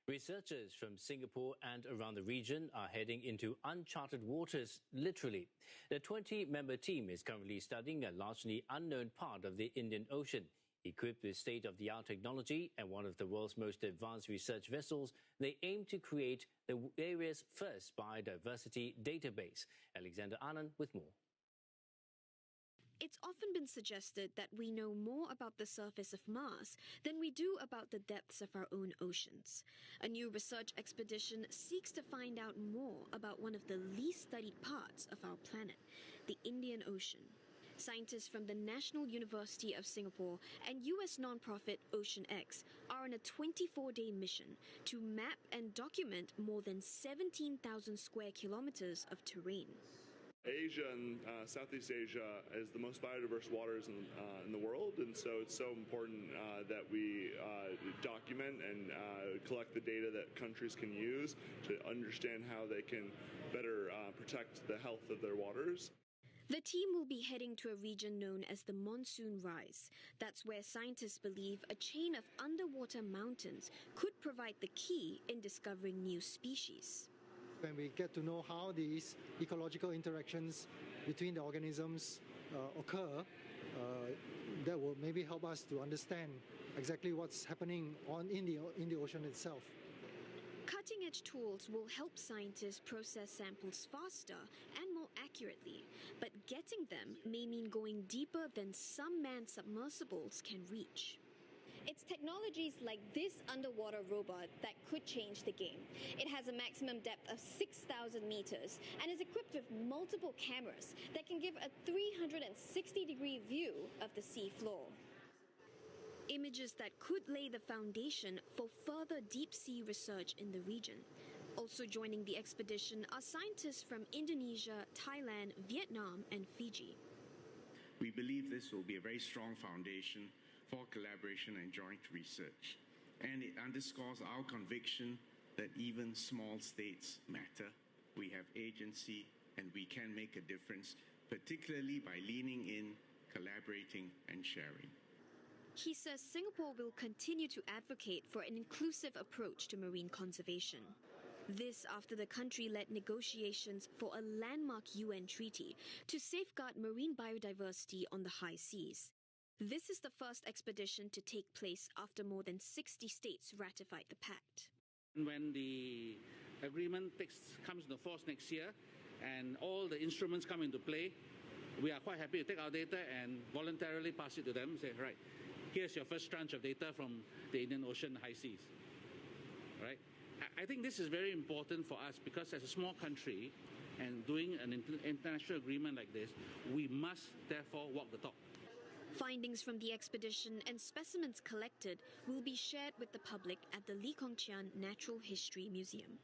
Researchers from Singapore and around the region are heading into uncharted waters, literally. The 20-member team is currently studying a largely unknown part of the Indian Ocean. Equipped with state-of-the-art technology and one of the world's most advanced research vessels, they aim to create the area's first biodiversity database. Alexander Anand with more. It's often been suggested that we know more about the surface of Mars than we do about the depths of our own oceans. A new research expedition seeks to find out more about one of the least studied parts of our planet, the Indian Ocean. Scientists from the National University of Singapore and US nonprofit OceanX are on a 24-day mission to map and document more than 17,000 square kilometers of terrain. Asia and Southeast Asia is the most biodiverse waters in the world, and so it's so important that we document and collect the data that countries can use to understand how they can better protect the health of their waters. The team will be heading to a region known as the Monsoon Rise. That's where scientists believe a chain of underwater mountains could provide the key in discovering new species. When we get to know how these ecological interactions between the organisms occur, that will maybe help us to understand exactly what's happening in the ocean itself. Cutting-edge tools will help scientists process samples faster and more accurately, but getting them may mean going deeper than some manned submersibles can reach. It's technologies like this underwater robot that could change the game. It has a maximum depth of 6,000 meters and is equipped with multiple cameras that can give a 360-degree view of the sea floor. Images that could lay the foundation for further deep-sea research in the region. Also joining the expedition are scientists from Indonesia, Thailand, Vietnam, and Fiji. We believe this will be a very strong foundation for collaboration and joint research. And it underscores our conviction that even small states matter. We have agency and we can make a difference, particularly by leaning in, collaborating, and sharing. He says Singapore will continue to advocate for an inclusive approach to marine conservation. This after the country led negotiations for a landmark UN treaty to safeguard marine biodiversity on the high seas. This is the first expedition to take place after more than 60 states ratified the pact. When the agreement comes into force next year and all the instruments come into play, we are quite happy to take our data and voluntarily pass it to them and say, right, here's your first tranche of data from the Indian Ocean high seas. Right? I think this is very important for us because as a small country and doing an international agreement like this, we must therefore walk the talk. Findings from the expedition and specimens collected will be shared with the public at the Lee Kong Chian Natural History Museum.